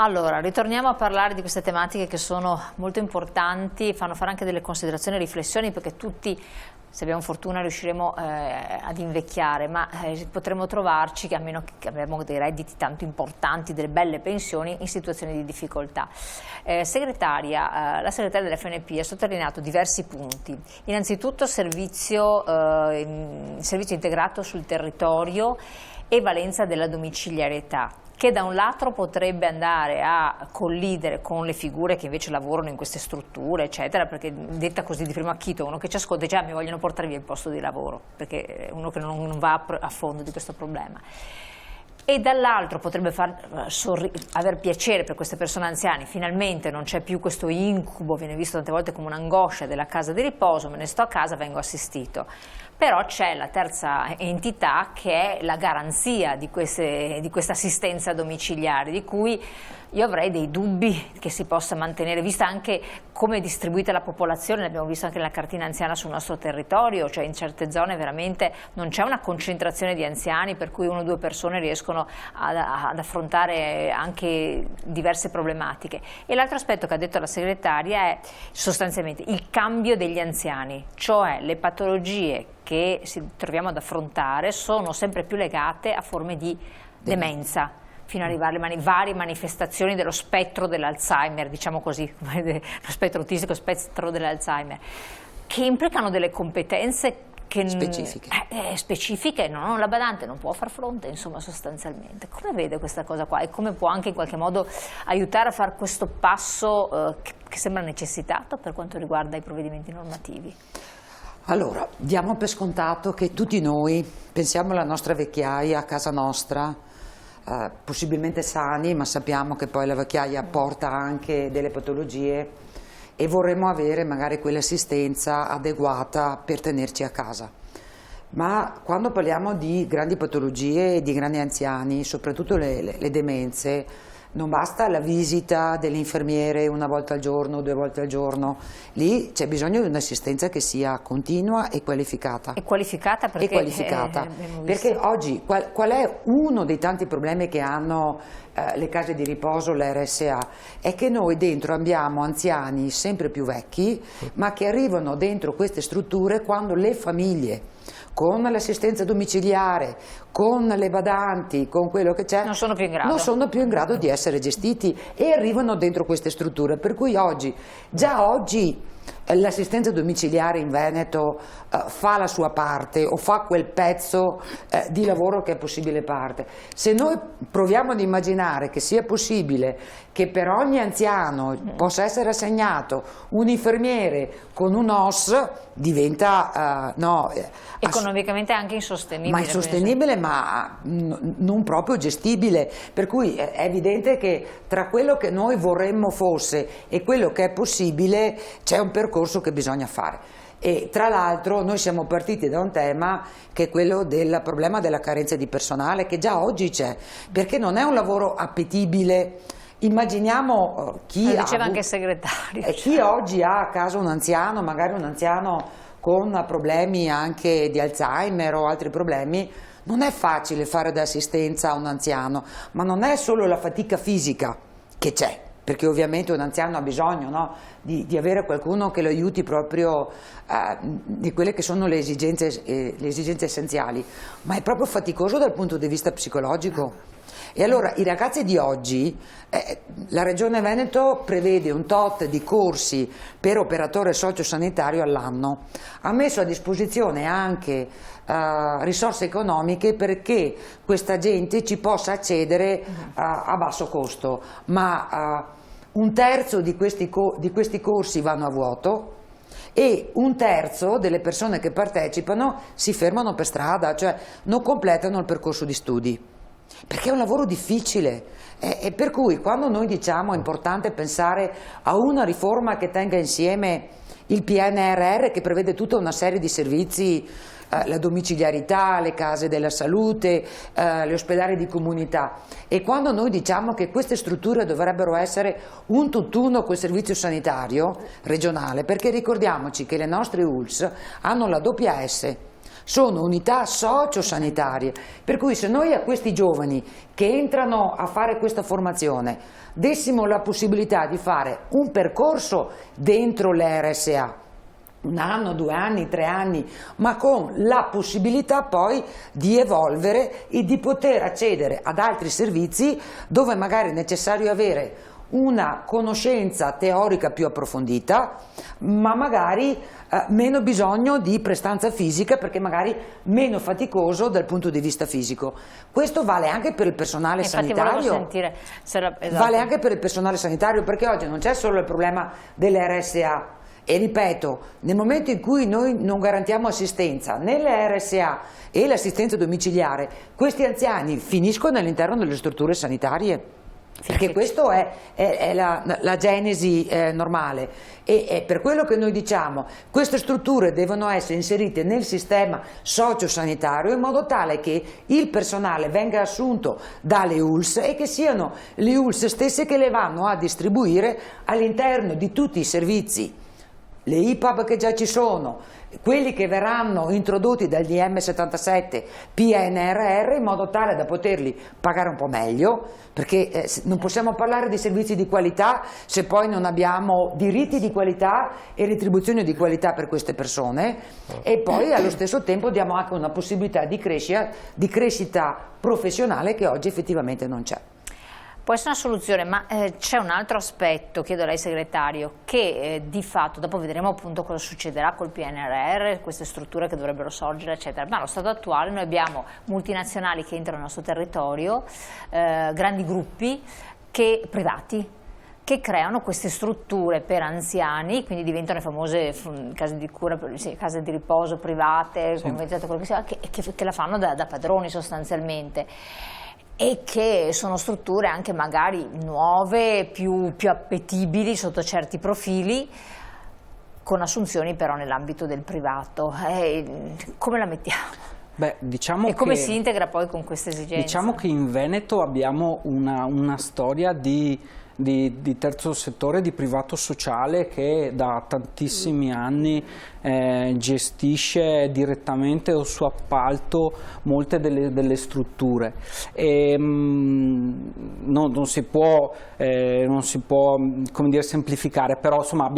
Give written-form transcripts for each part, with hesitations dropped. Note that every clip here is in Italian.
Allora, ritorniamo a parlare di queste tematiche che sono molto importanti, fanno fare anche delle considerazioni e riflessioni, perché tutti, se abbiamo fortuna, riusciremo ad invecchiare, ma potremo trovarci, a meno che abbiamo dei redditi tanto importanti, delle belle pensioni, in situazioni di difficoltà. La segretaria dell'FNP ha sottolineato diversi punti. Innanzitutto servizio integrato sul territorio e valenza della domiciliarietà, che da un lato potrebbe andare a collidere con le figure che invece lavorano in queste strutture, eccetera, perché detta così di primo acchito, uno che ci ascolta dice: mi vogliono portare via il posto di lavoro, perché è uno che non va a fondo di questo problema. E dall'altro potrebbe aver piacere per queste persone anziane, finalmente non c'è più questo incubo, viene visto tante volte come un'angoscia della casa di riposo, me ne sto a casa, vengo assistito. Però c'è la terza entità, che è la garanzia di questa assistenza domiciliare, di cui io avrei dei dubbi che si possa mantenere, vista anche come è distribuita la popolazione. L'abbiamo visto anche nella cartina anziana sul nostro territorio, cioè in certe zone veramente non c'è una concentrazione di anziani per cui 1 o 2 persone riescono ad affrontare anche diverse problematiche. E l'altro aspetto che ha detto la segretaria è sostanzialmente il cambio degli anziani, cioè le patologie che ci troviamo ad affrontare sono sempre più legate a forme di demenza, fino ad arrivare alle varie manifestazioni dello spettro dell'Alzheimer, diciamo così, lo spettro autistico, spettro dell'Alzheimer, che implicano delle competenze specifiche, la badante non può far fronte, insomma, sostanzialmente. Come vede questa cosa qua e come può anche in qualche modo aiutare a fare questo passo che sembra necessitato per quanto riguarda i provvedimenti normativi? Allora, diamo per scontato che tutti noi pensiamo alla nostra vecchiaia a casa nostra, possibilmente sani, ma sappiamo che poi la vecchiaia porta anche delle patologie e vorremmo avere magari quell'assistenza adeguata per tenerci a casa. Ma quando parliamo di grandi patologie e di grandi anziani, soprattutto le demenze, non basta la visita dell'infermiere 1 volta al giorno, 2 volte al giorno, lì c'è bisogno di un'assistenza che sia continua e qualificata. E qualificata perché? E qualificata, perché oggi qual è uno dei tanti problemi che hanno le case di riposo, le RSA? È che noi dentro abbiamo anziani sempre più vecchi, ma che arrivano dentro queste strutture quando le famiglie, con l'assistenza domiciliare, con le badanti, con quello che c'è, non sono più in grado di essere gestiti e arrivano dentro queste strutture, per cui già oggi l'assistenza domiciliare in Veneto fa la sua parte o fa quel pezzo di lavoro che è possibile parte. Se noi proviamo ad immaginare che sia possibile che per ogni anziano possa essere assegnato un infermiere con un OS, diventa economicamente anche insostenibile. Ma insostenibile, ma non proprio gestibile, per cui è evidente che tra quello che noi vorremmo fosse e quello che è possibile c'è un percorso che bisogna fare. E tra l'altro noi siamo partiti da un tema che è quello del problema della carenza di personale, che già oggi c'è, perché non è un lavoro appetibile. Immaginiamo chi diceva anche il segretario, chi oggi ha a casa un anziano, magari un anziano con problemi anche di Alzheimer o altri problemi. Non è facile fare da assistenza a un anziano, ma non è solo la fatica fisica che c'è, perché ovviamente un anziano ha bisogno, di avere qualcuno che lo aiuti proprio di quelle che sono le esigenze essenziali, ma è proprio faticoso dal punto di vista psicologico. E allora i ragazzi di oggi, la Regione Veneto prevede un tot di corsi per operatore sociosanitario all'anno, ha messo a disposizione anche risorse economiche perché questa gente ci possa accedere a basso costo, ma 1/3 di questi corsi vanno a vuoto e 1/3 delle persone che partecipano si fermano per strada, cioè non completano il percorso di studi, perché è un lavoro difficile. E per cui quando noi diciamo è importante pensare a una riforma che tenga insieme il PNRR, che prevede tutta una serie di servizi, la domiciliarità, le case della salute, gli ospedali di comunità, e quando noi diciamo che queste strutture dovrebbero essere un tutt'uno col servizio sanitario regionale, perché ricordiamoci che le nostre ULSS hanno la doppia S, sono unità sociosanitarie, per cui se noi a questi giovani che entrano a fare questa formazione dessimo la possibilità di fare un percorso dentro le RSA, 1 anno, 2 anni, 3 anni, ma con la possibilità poi di evolvere e di poter accedere ad altri servizi dove magari è necessario avere una conoscenza teorica più approfondita, ma magari meno bisogno di prestanza fisica, perché magari meno faticoso dal punto di vista fisico. Questo vale anche per il personale sanitario. Vale anche per il personale sanitario, perché oggi non c'è solo il problema delle RSA. E ripeto, nel momento in cui noi non garantiamo assistenza nelle RSA e l'assistenza domiciliare, questi anziani finiscono all'interno delle strutture sanitarie. Perché questa è la genesi normale, e è per quello che noi diciamo queste strutture devono essere inserite nel sistema sociosanitario in modo tale che il personale venga assunto dalle ULSS e che siano le ULSS stesse che le vanno a distribuire all'interno di tutti i servizi, le IPAB che già ci sono, quelli che verranno introdotti dagli M77 PNRR, in modo tale da poterli pagare un po' meglio, perché non possiamo parlare di servizi di qualità se poi non abbiamo diritti di qualità e retribuzioni di qualità per queste persone, e poi allo stesso tempo diamo anche una possibilità di crescita professionale che oggi effettivamente non c'è. Può essere una soluzione, ma c'è un altro aspetto, chiedo a lei segretario, che di fatto, dopo vedremo appunto cosa succederà col PNRR, queste strutture che dovrebbero sorgere eccetera, ma allo stato attuale noi abbiamo multinazionali che entrano nel nostro territorio, grandi gruppi privati, che creano queste strutture per anziani, quindi diventano le famose case di cura, case di riposo private, sì, quello che sia, che la fanno da padroni sostanzialmente, e che sono strutture anche magari nuove, più appetibili sotto certi profili, con assunzioni però nell'ambito del privato. Come la mettiamo? Beh, diciamo e come si integra poi con queste esigenze? Diciamo che in Veneto abbiamo una storia di terzo settore, di privato sociale, che da tantissimi anni gestisce direttamente o su appalto molte delle strutture. Non si può come dire, semplificare, però insomma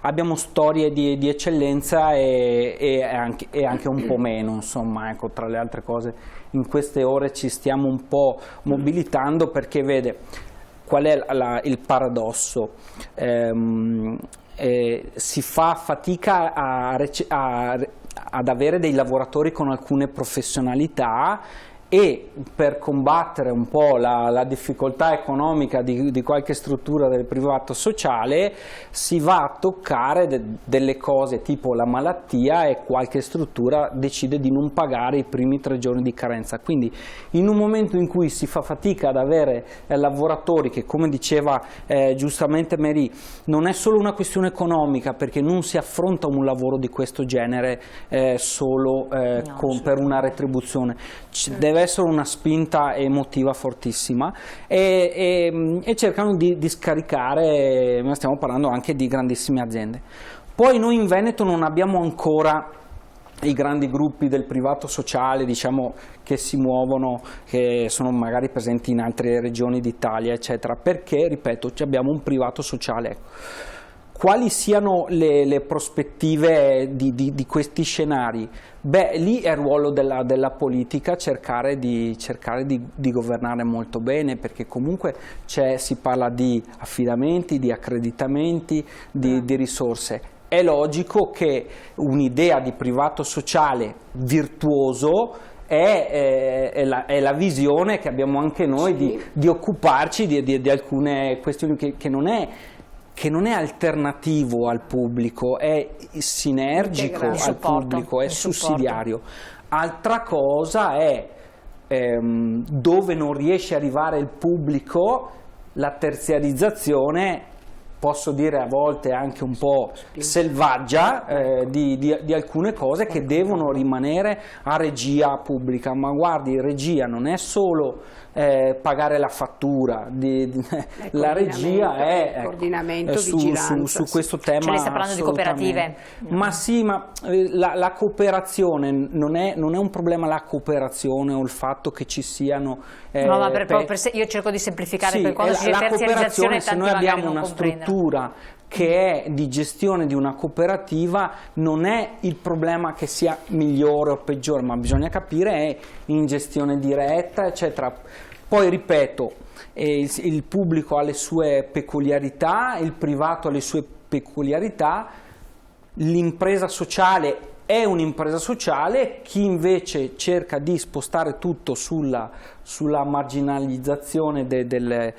abbiamo storie di eccellenza e anche un po' meno, insomma, ecco, tra le altre cose in queste ore ci stiamo un po' mobilitando, perché vede qual è il paradosso. Si fa fatica ad avere dei lavoratori con alcune professionalità, e per combattere un po' la difficoltà economica di qualche struttura del privato sociale si va a toccare delle cose tipo la malattia, e qualche struttura decide di non pagare i primi 3 giorni di carenza. Quindi in un momento in cui si fa fatica ad avere lavoratori, che come diceva giustamente Mary, non è solo una questione economica, perché non si affronta un lavoro di questo genere solo per una retribuzione, deve essere una spinta emotiva fortissima, e cercano di scaricare, ma stiamo parlando anche di grandissime aziende. Poi noi in Veneto non abbiamo ancora i grandi gruppi del privato sociale, diciamo, che si muovono, che sono magari presenti in altre regioni d'Italia, eccetera, perché, ripeto, abbiamo un privato sociale. Quali siano le prospettive di questi scenari? Beh, lì è il ruolo della politica cercare di governare molto bene, perché comunque si parla di affidamenti, di accreditamenti, di risorse. È logico che un'idea di privato sociale virtuoso è la visione che abbiamo anche noi, sì, di occuparci di alcune questioni che non è alternativo al pubblico, è sinergico al pubblico, è sussidiario. Altra cosa è dove non riesce ad arrivare il pubblico, la terziarizzazione posso dire a volte anche un po' selvaggia di alcune cose che devono rimanere a regia pubblica. Ma guardi, regia non è solo pagare la fattura, la regia è coordinamento, su questo tema. Lei sta parlando di cooperative? Ma sì, ma la cooperazione non è un problema, la cooperazione o il fatto che ci siano no, ma io cerco di semplificare, sì, per quando si dice terziarizzazione, se noi abbiamo una struttura che è di gestione di una cooperativa, non è il problema che sia migliore o peggiore, ma bisogna capire è in gestione diretta, eccetera. Poi ripeto, il pubblico ha le sue peculiarità, il privato ha le sue peculiarità, l'impresa sociale è un'impresa sociale, chi invece cerca di spostare tutto sulla marginalizzazione dei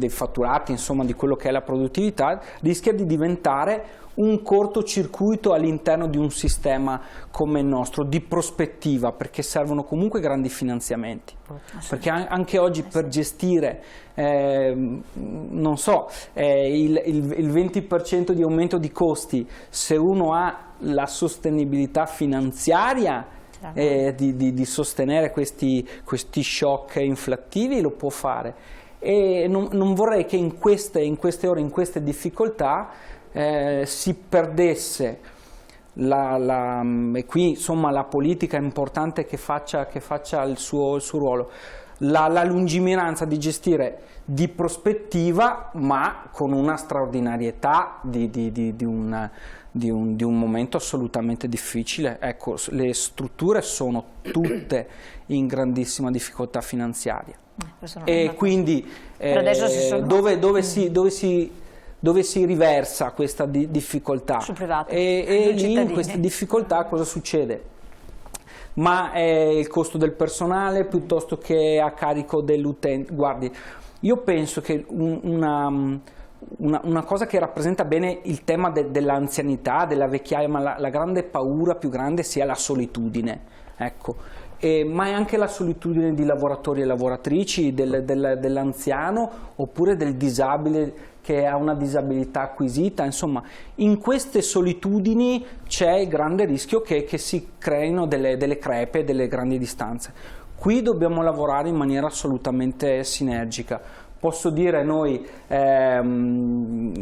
fatturati, insomma di quello che è la produttività, rischia di diventare un cortocircuito all'interno di un sistema come il nostro, di prospettiva, perché servono comunque grandi finanziamenti, perché anche oggi per gestire non so, il 20% di aumento di costi, se uno ha la sostenibilità finanziaria di sostenere questi shock inflattivi, lo può fare. E non vorrei che in queste ore, in queste difficoltà si perdesse e qui insomma la politica è importante che faccia il suo ruolo, la lungimiranza di gestire di prospettiva, ma con una straordinarietà di un momento assolutamente difficile. Ecco, le strutture sono tutte in grandissima difficoltà finanziaria e quindi dove si riversa questa difficoltà? Sul privato, e lì in queste difficoltà cosa succede? Ma è il costo del personale piuttosto che a carico dell'utente. Guardi, io penso che una cosa che rappresenta bene il tema dell'anzianità, della vecchiaia, ma la grande paura più grande sia la solitudine, ecco. Ma è anche la solitudine di lavoratori e lavoratrici, dell'anziano oppure del disabile che ha una disabilità acquisita. Insomma, in queste solitudini c'è il grande rischio che si creino delle crepe, delle grandi distanze. Qui dobbiamo lavorare in maniera assolutamente sinergica. Posso dire noi,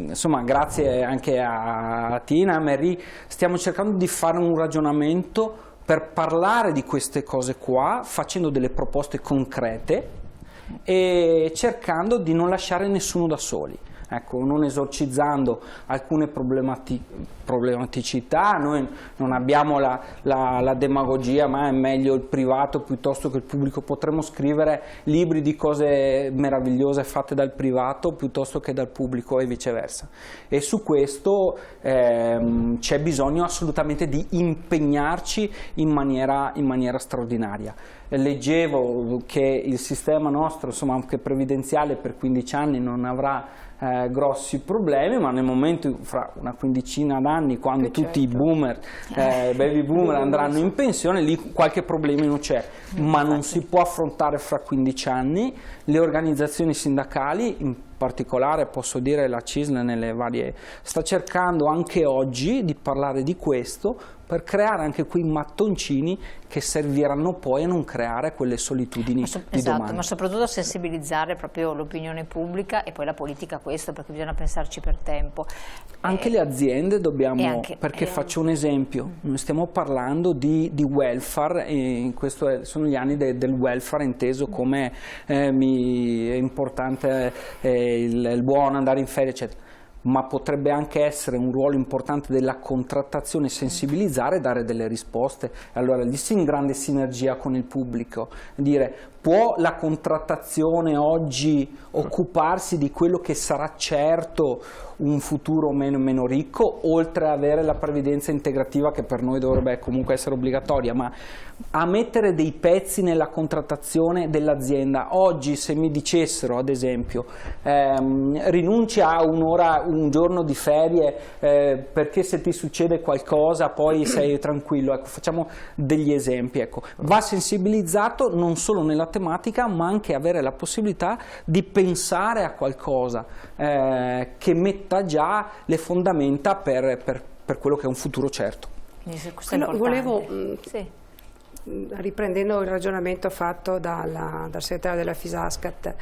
insomma, grazie anche a Tina, a Mary, stiamo cercando di fare un ragionamento per parlare di queste cose qua, facendo delle proposte concrete e cercando di non lasciare nessuno da soli. Ecco, non esorcizzando alcune problematicità, noi non abbiamo la demagogia, ma è meglio il privato piuttosto che il pubblico. Potremmo scrivere libri di cose meravigliose fatte dal privato piuttosto che dal pubblico e viceversa. E su questo c'è bisogno assolutamente di impegnarci in maniera straordinaria. Leggevo che il sistema nostro, insomma, anche previdenziale, per 15 anni non avrà grossi problemi, ma nel momento, fra una quindicina d'anni, quando tutti i boomer, baby boomer andranno in pensione, lì qualche problema c'è, ma non si può affrontare fra 15 anni. Le organizzazioni sindacali, in particolare posso dire la CISL nelle varie, sta cercando anche oggi di parlare di questo per creare anche quei mattoncini che serviranno poi a non creare quelle solitudini di domani. Ma soprattutto sensibilizzare proprio l'opinione pubblica e poi la politica a questo, perché bisogna pensarci per tempo. Anche le aziende dobbiamo, perché faccio un esempio, noi stiamo parlando di welfare, e sono gli anni del welfare inteso come è importante il buono andare in ferie, eccetera. Ma potrebbe anche essere un ruolo importante della contrattazione, sensibilizzare e dare delle risposte. Allora lì in grande sinergia con il pubblico, dire: può la contrattazione oggi occuparsi di quello che sarà certo un futuro meno ricco, oltre ad avere la previdenza integrativa che per noi dovrebbe comunque essere obbligatoria, ma a mettere dei pezzi nella contrattazione dell'azienda. Oggi se mi dicessero, ad esempio, rinunci a un giorno di ferie perché se ti succede qualcosa poi sei tranquillo, ecco, facciamo degli esempi, ecco. Va sensibilizzato non solo nella teoria matematica, ma anche avere la possibilità di pensare a qualcosa che metta già le fondamenta per quello che è un futuro certo. Volevo, riprendendo il ragionamento fatto dal segretario della Fisascat,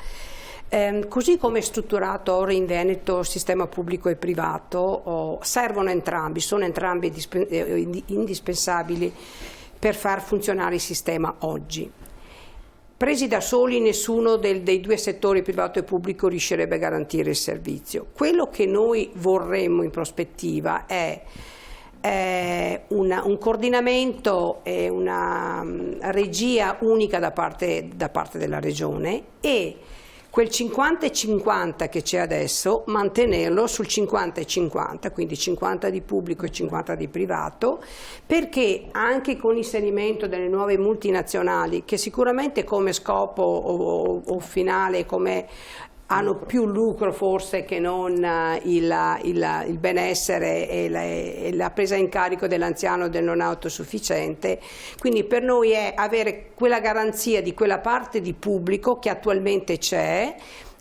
così come è strutturato ora in Veneto il sistema pubblico e privato, servono entrambi, sono entrambi indispensabili per far funzionare il sistema oggi. Presi da soli nessuno dei due settori, privato e pubblico, riuscirebbe a garantire il servizio. Quello che noi vorremmo in prospettiva è un coordinamento e una regia unica da parte della Regione, e quel 50-50 che c'è adesso mantenerlo sul 50-50, quindi 50 di pubblico e 50 di privato, perché anche con l'inserimento delle nuove multinazionali, che sicuramente come scopo o finale hanno più lucro forse che non il benessere e la presa in carico dell'anziano, del non autosufficiente, quindi per noi è avere quella garanzia di quella parte di pubblico che attualmente c'è,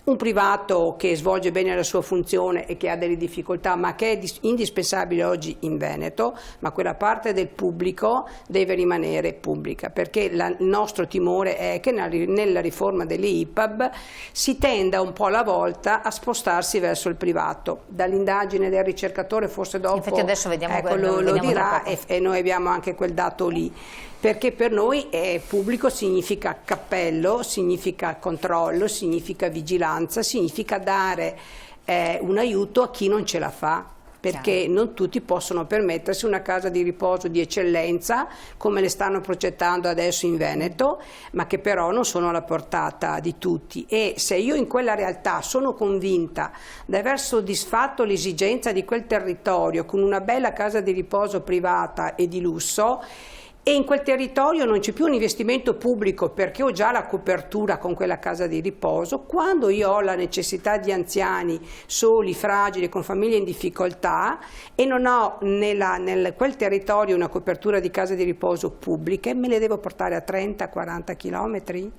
un privato che svolge bene la sua funzione e che ha delle difficoltà, ma che è indispensabile oggi in Veneto, ma quella parte del pubblico deve rimanere pubblica, perché il nostro timore è che nella riforma delle IPAB si tenda un po' alla volta a spostarsi verso il privato. Dall'indagine del ricercatore forse dopo infatti adesso vediamo lo dirà, e noi abbiamo anche quel dato lì. Perché per noi pubblico significa cappello, significa controllo, significa vigilanza, significa dare un aiuto a chi non ce la fa, perché non tutti possono permettersi una casa di riposo di eccellenza come le stanno progettando adesso in Veneto, ma che però non sono alla portata di tutti. E se io in quella realtà sono convinta di aver soddisfatto l'esigenza di quel territorio con una bella casa di riposo privata e di lusso, e in quel territorio non c'è più un investimento pubblico perché ho già la copertura con quella casa di riposo, quando io ho la necessità di anziani soli, fragili, con famiglie in difficoltà e non ho quel territorio una copertura di case di riposo pubbliche, me le devo portare a 30-40 chilometri?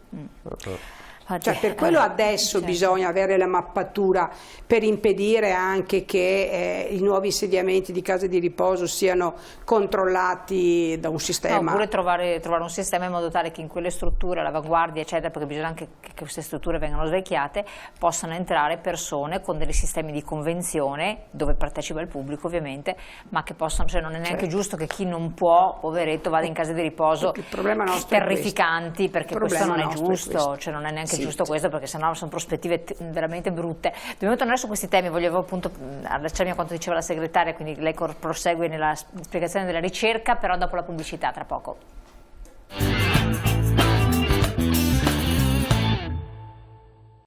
Cioè, per quello adesso bisogna avere la mappatura per impedire anche che i nuovi insediamenti di case di riposo siano controllati da un sistema. Oppure trovare un sistema in modo tale che in quelle strutture, l'avanguardia eccetera, perché bisogna anche che queste strutture vengano svecchiate, possano entrare persone con dei sistemi di convenzione dove partecipa il pubblico ovviamente, ma che possano, cioè non è neanche giusto che chi non può, poveretto, vada in case di riposo terrificanti, perché questo non è giusto, cioè non è neanche giusto questo, perché sennò sono prospettive veramente brutte. Dobbiamo tornare su questi temi, volevo appunto allacciarmi a quanto diceva la segretaria, quindi lei prosegue nella spiegazione della ricerca, però dopo la pubblicità, tra poco.